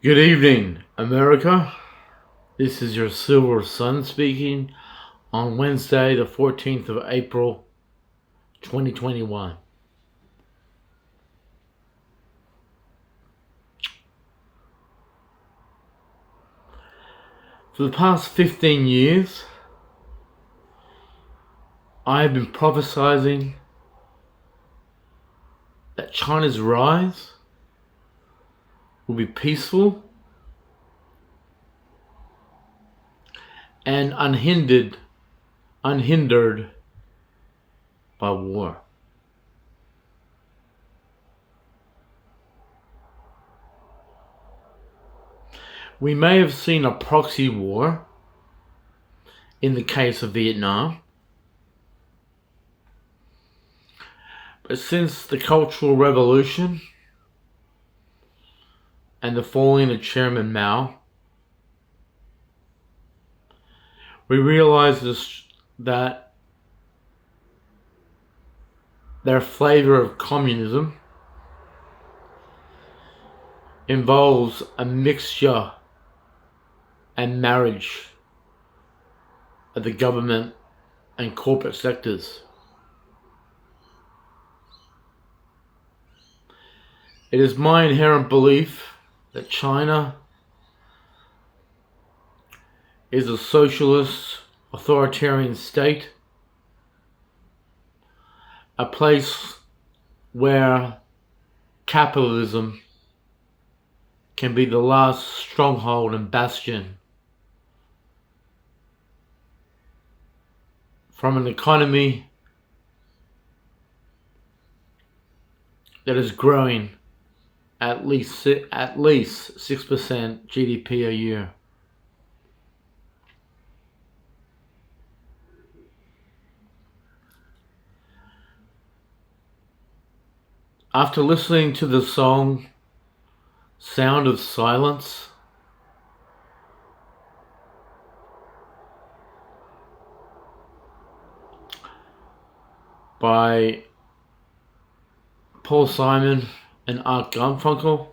Good evening, America. This is your Silver Sun speaking on Wednesday, the 14th of April, 2021. For the past 15 years, I have been prophesizing that China's rise will be peaceful and unhindered by war. We may have seen a proxy war in the case of Vietnam, but since the Cultural Revolution and the falling of Chairman Mao, we realized that their flavor of communism involves a mixture and marriage of the government and corporate sectors. It is my inherent belief that China is a socialist, authoritarian state, a place where capitalism can be the last stronghold and bastion from an economy that is growing at least 6% GDP a year. After listening to the song Sound of Silence by Paul Simon and Art Garfunkel,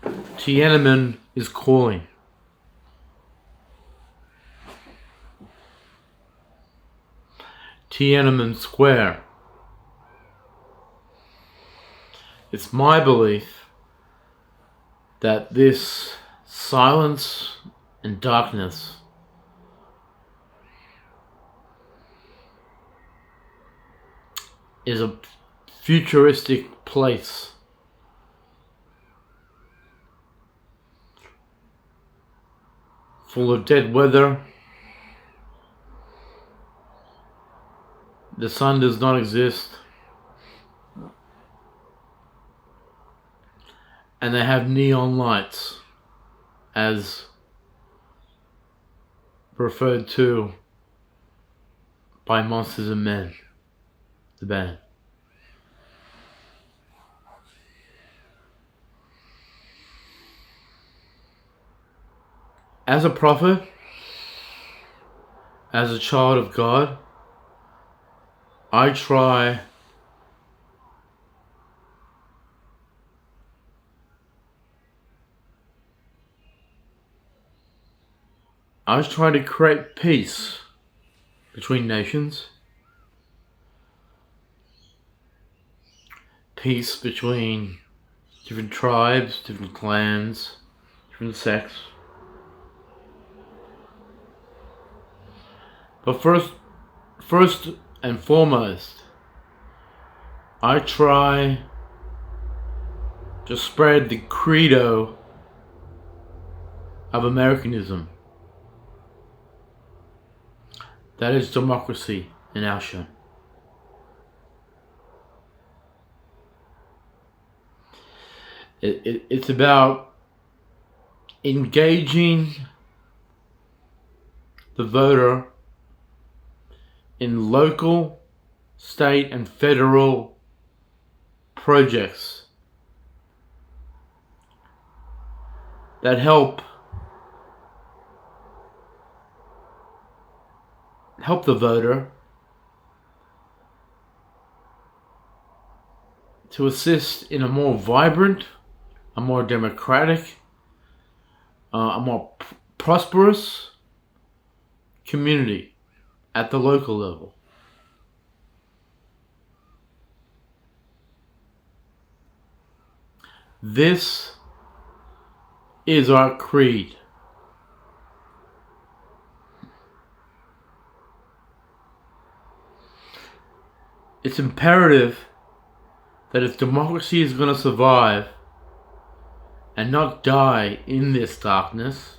Tiananmen is calling. Tiananmen Square. It's my belief that this silence and darkness is a futuristic place full of dead weather. The sun does not exist, and they have neon lights as referred to by Monsters and Men, the band. As a prophet, as a child of God, I try to create peace between nations, peace between different tribes, different clans, different sects. But first and foremost, I try to spread the credo of Americanism. That is democracy in action. It's about engaging the voter in local, state, and federal projects that help the voter to assist in a more vibrant, a more democratic, a more prosperous community at the local level. This is our creed. It's imperative that if democracy is going to survive and not die in this darkness,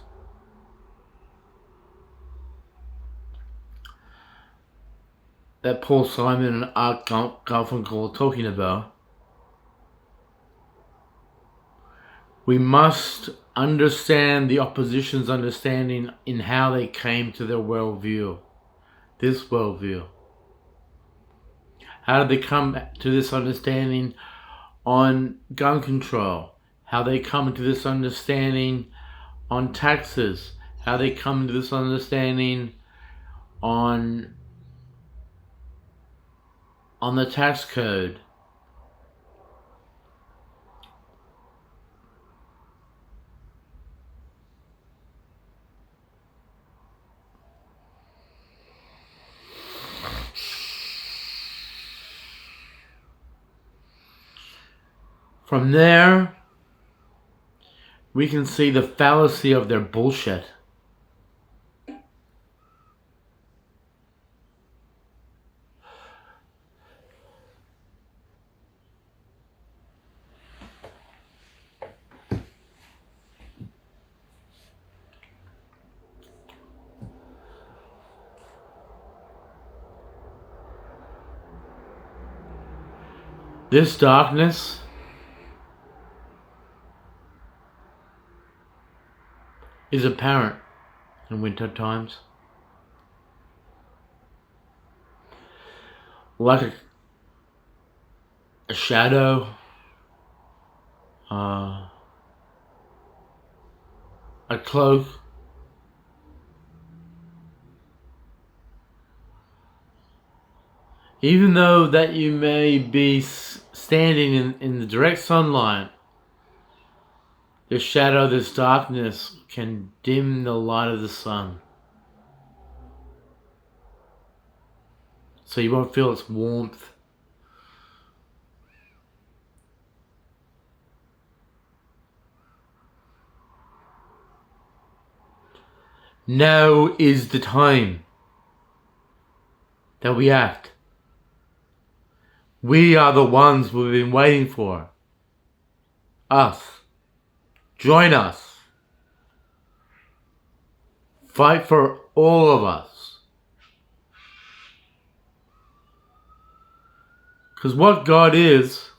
that Paul Simon and Art Garfunkel are talking about, we must understand the opposition's understanding in how they came to their worldview, this worldview. How did they come to this understanding on gun control? How they come to this understanding on taxes? How they come to this understanding on the tax code? From there, we can see the fallacy of their bullshit. This darkness is apparent in winter times. Like a shadow, a cloak, even though that you may be standing in the direct sunlight, this shadow, this darkness can dim the light of the sun. So you won't feel its warmth. Now is the time that we act. We are the ones we've been waiting for. Us. Join us. Fight for all of us. Because what God is,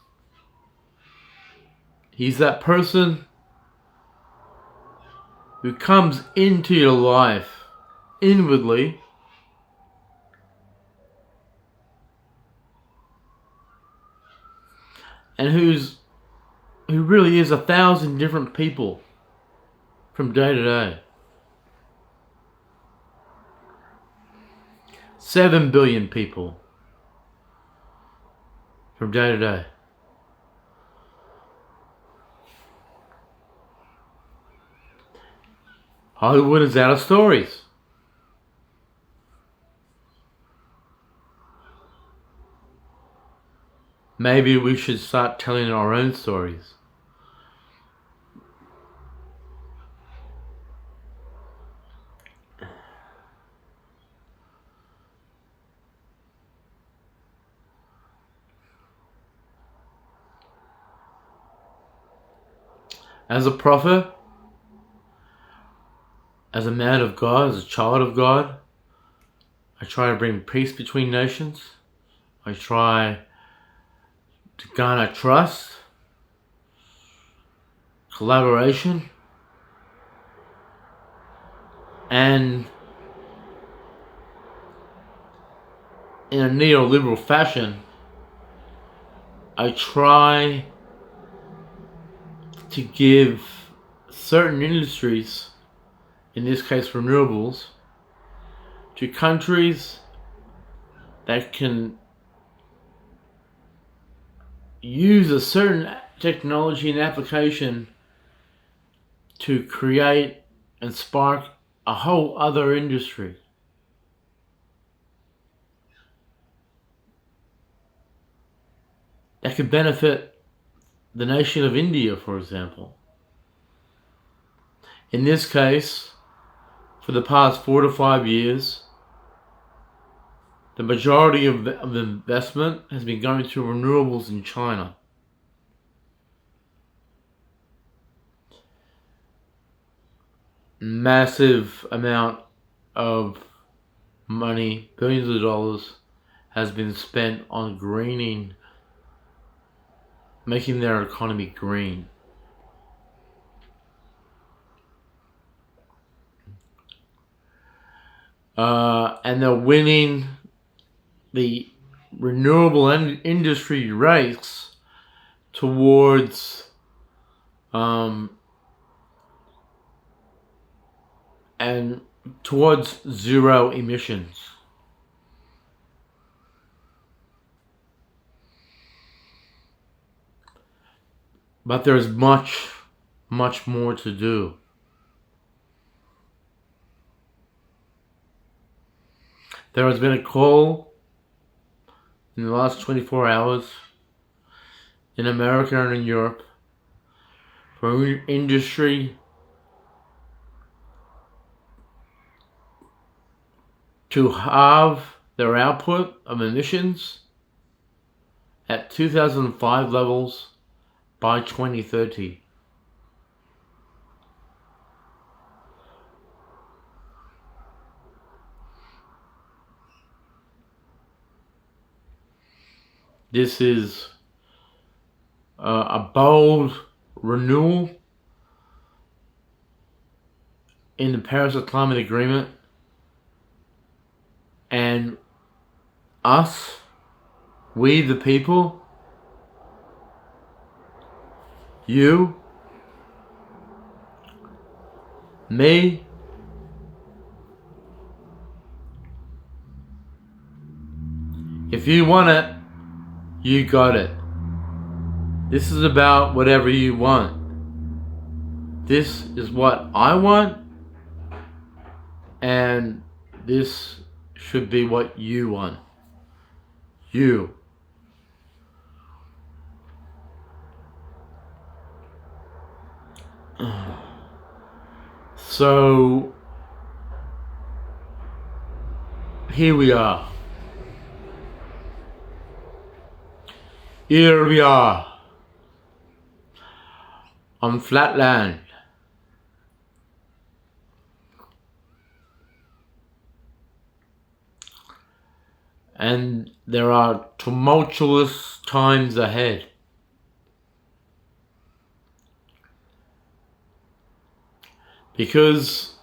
He's that person who comes into your life inwardly and who really is 1,000 different people from day to day. 7 billion people from day to day. Hollywood is out of stories. Maybe we should start telling our own stories. As a prophet, as a man of God, as a child of God, I try to bring peace between nations. I try to garner trust, collaboration, and in a neoliberal fashion, I try to give certain industries, in this case renewables, to countries that can use a certain technology and application to create and spark a whole other industry. That could benefit the nation of India, for example. In this case, for the past 4 to 5 years, the majority of investment has been going to renewables in China. Massive amount of money, billions of dollars, has been spent on greening, making their economy green. And they're winning the renewable industry race towards zero emissions. But there's much, much more to do. There has been a call in the last 24 hours in America and in Europe for industry to halve their output of emissions at 2005 levels by 2030. This is a bold renewal in the Paris Climate Agreement, and us, we the people, you, me, if you want it, you got it. This is about whatever you want. This is what I want, and this should be what you want. You. So, here we are. Here we are on flat land. And there are tumultuous times ahead. Because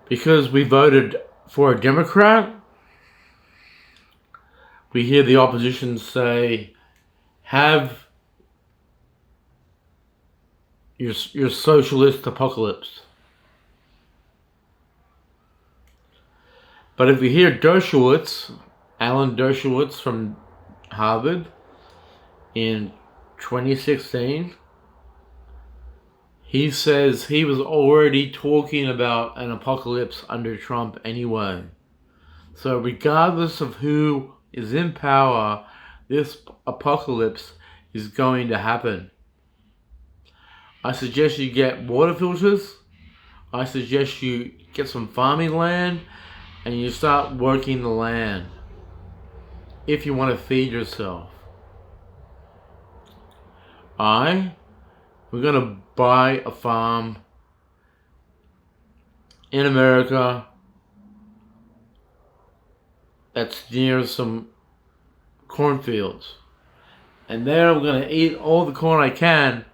we voted for a Democrat, we hear the opposition say, have your socialist apocalypse. But if we hear Dershowitz, Alan Dershowitz from Harvard, in 2016, he says he was already talking about an apocalypse under Trump anyway. So regardless of who is in power, this apocalypse is going to happen. I suggest you get water filters. I suggest you get some farming land and you start working the land if you want to feed yourself. We're going to buy a farm in America that's near some cornfields. And there I'm going to eat all the corn I can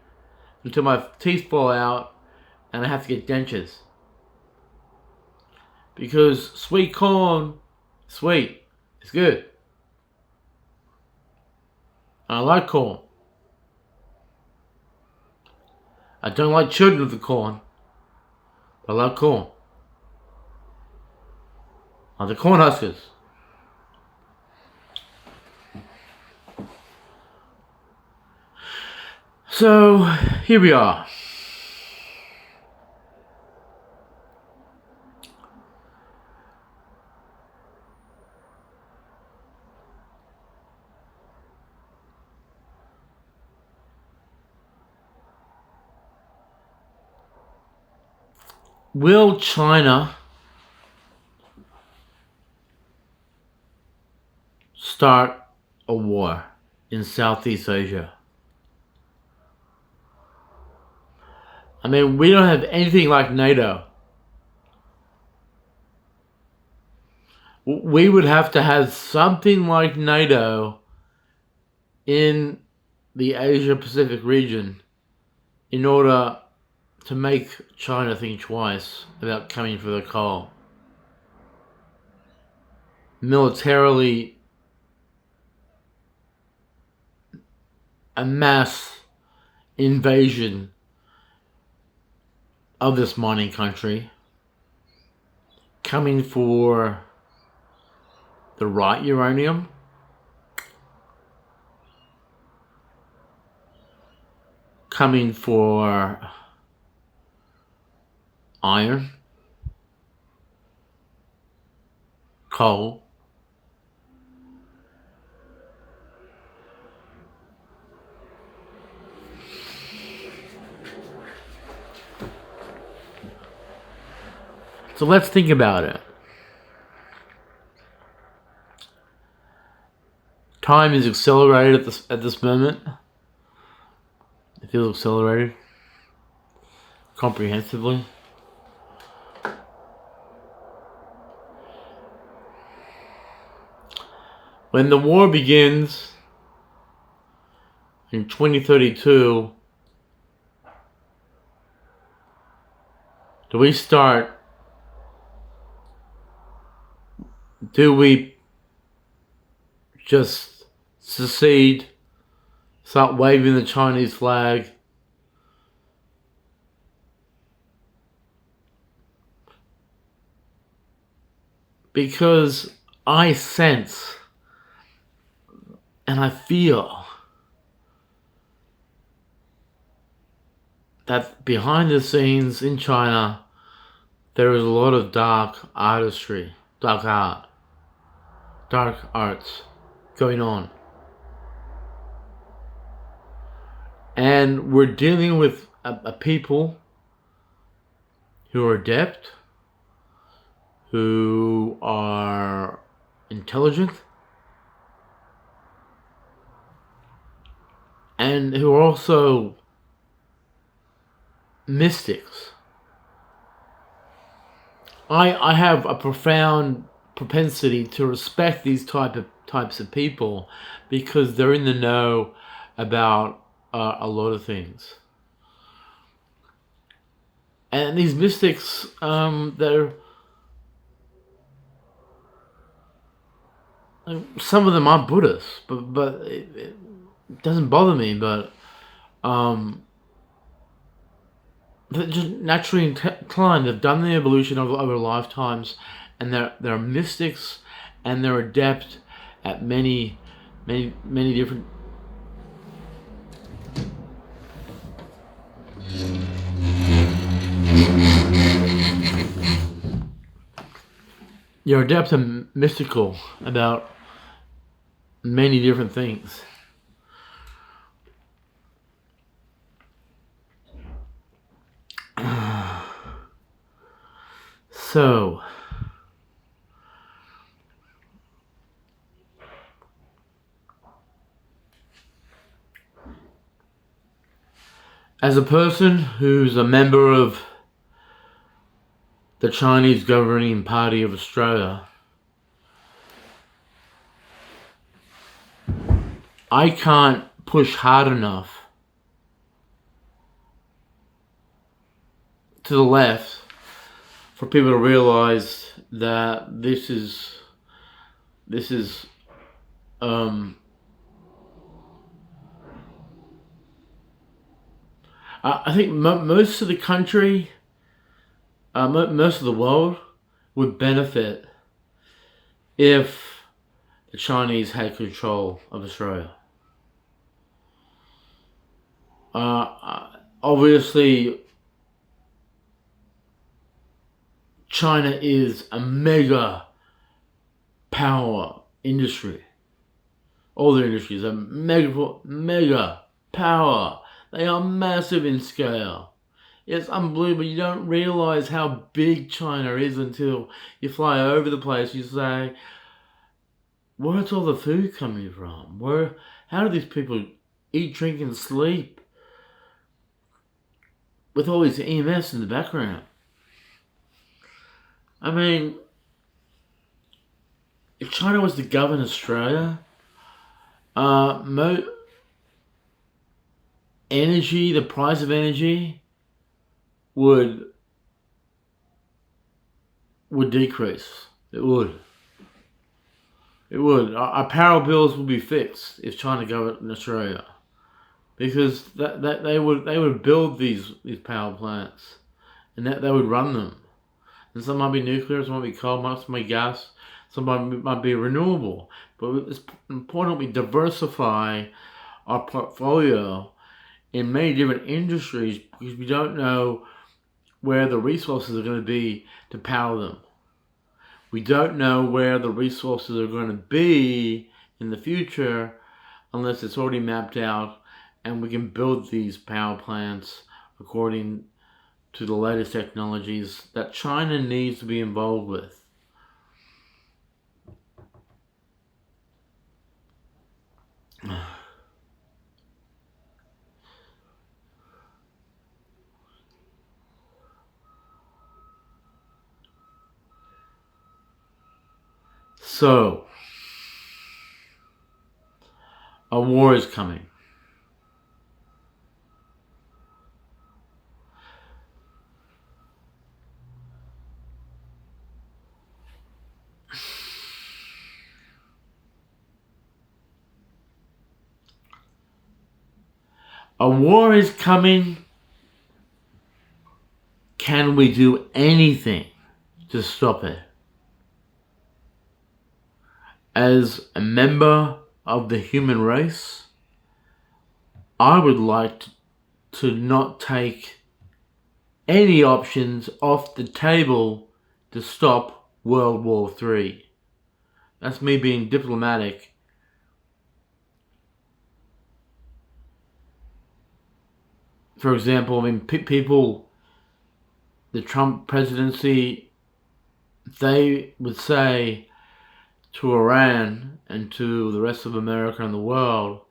until my teeth fall out and I have to get dentures. Because sweet corn, sweet, it's good. I like corn. I don't like children of the corn, but I like corn. I like the corn huskers. So here we are. Will China start a war in Southeast Asia? I mean, we don't have anything like NATO. We would have to have something like NATO in the Asia Pacific region in order to make China think twice about coming for the coal. Militarily, a mass invasion of this mining country, coming for the right uranium, coming for iron, coal, so let's think about it. Time is accelerated at this moment. It feels accelerated comprehensively. When the war begins in 2032, do we just secede, start waving the Chinese flag, because I sense and I feel that behind the scenes in China there is a lot of dark artistry, dark arts going on. And we're dealing with a people who are adept, who are intelligent, and who are also mystics. I have a profound propensity to respect these types of people because they're in the know about a lot of things. And these mystics, they're some of them are Buddhists, but it doesn't bother me. But they're just naturally inclined. They've done the evolution over lifetimes, and they're mystics, and they're adept at many different. You're adept and mystical about many different things. So, as a person who's a member of the Chinese governing party of Australia, I can't push hard enough to the left for people to realize that this is I think most of the country, most of the world would benefit if the Chinese had control of Australia. Obviously, China is a mega power industry. All the industries are mega power. They are massive in scale. It's unbelievable. You don't realize how big China is until you fly over the place. You say, where's all the food coming from? How do these people eat, drink, and sleep with all this EMS in the background? I mean, if China was to govern Australia, energy, the price of energy would decrease. It would. It would. Our power bills would be fixed if China governed Australia, because that they would build these power plants, and that they would run them. And some might be nuclear, some might be coal, some might be gas, some might be renewable. But it's important we diversify our portfolio in many different industries, because we don't know where the resources are going to be to power them. We don't know where the resources are going to be in the future unless it's already mapped out and we can build these power plants according to the latest technologies that China needs to be involved with. So, a war is coming. A war is coming. Can we do anything to stop it? As a member of the human race, I would like to not take any options off the table to stop World War III. That's me being diplomatic. For example, I mean, people, the Trump presidency, they would say to Iran and to the rest of America and the world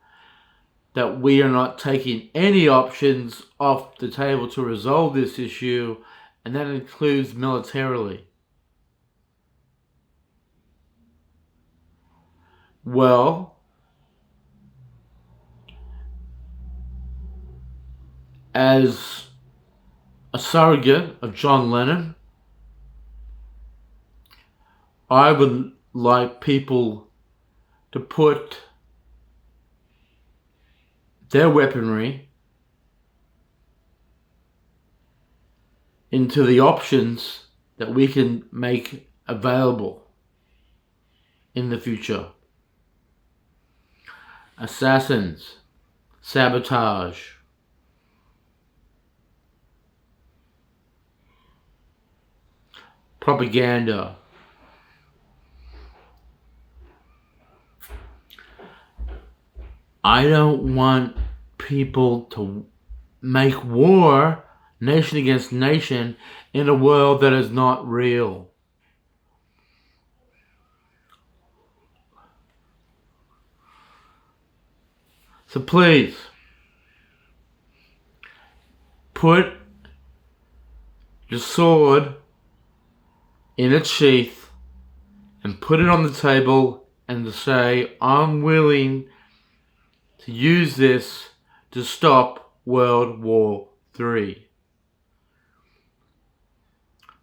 that we are not taking any options off the table to resolve this issue, and that includes militarily. Well, as a surrogate of John Lennon, I would like people to put their weaponry into the options that we can make available in the future. Assassins, sabotage, propaganda. I don't want people to make war, nation against nation, in a world that is not real. So please, put your sword in its sheath and put it on the table and to say, I'm willing to use this to stop World War III.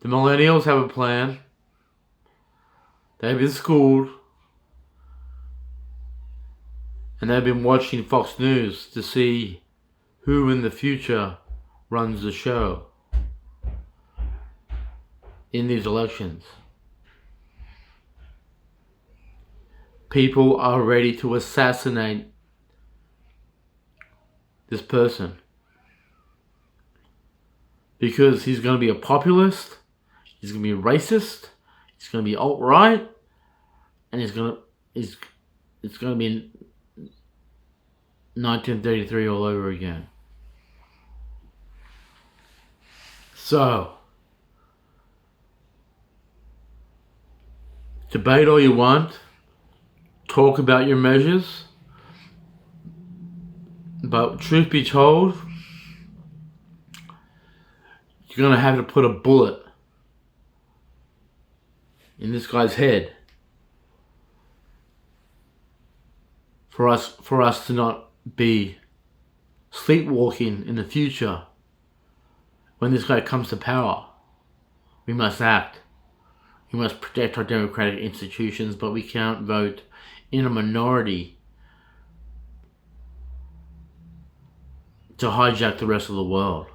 The millennials have a plan. They've been schooled. And they've been watching Fox News to see who in the future runs the show in these elections. People are ready to assassinate this person. because he's going to be a populist, he's going to be racist, he's going to be alt-right, and it's going to be 1933 all over again. So, debate all you want, talk about your measures, but truth be told, you're going to have to put a bullet in this guy's head for us to not be sleepwalking in the future. When this guy comes to power, we must act. We must protect our democratic institutions, but we can't vote in a minority to hijack the rest of the world.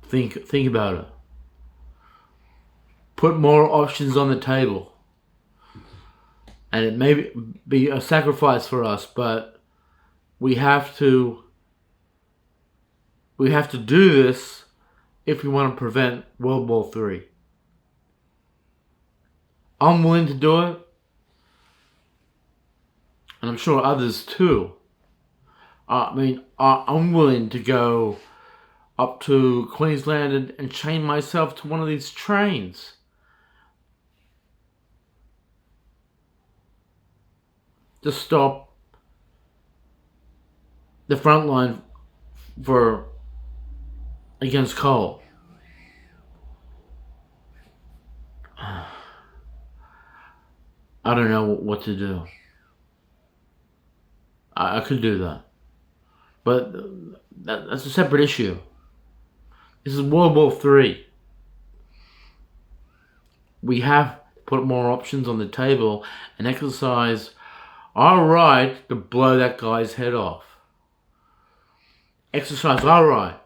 Think about it. Put more options on the table. And it may be a sacrifice for us, but we have to do this if we want to prevent World War III. I'm willing to do it, and I'm sure others too. I'm willing to go up to Queensland and chain myself to one of these trains. To stop the front line against coal. I don't know what to do. I could do that. But that's a separate issue. This is World War III. We have to put more options on the table and exercise our right to blow that guy's head off. Exercise our right.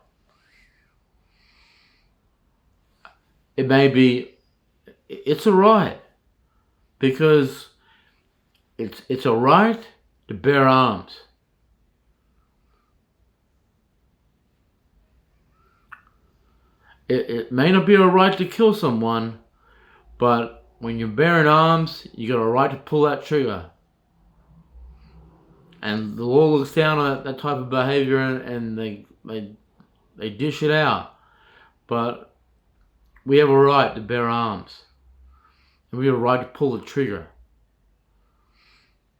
It's a right, because it's a right to bear arms. It may not be a right to kill someone, but when you're bearing arms, you got a right to pull that trigger. And the law looks down on that type of behavior, and they dish it out. But we have a right to bear arms. And we have a right to pull the trigger.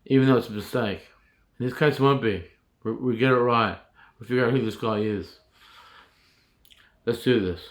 Even though it's a mistake. In this case, it won't be. We get it right. We figure out who this guy is. Let's do this.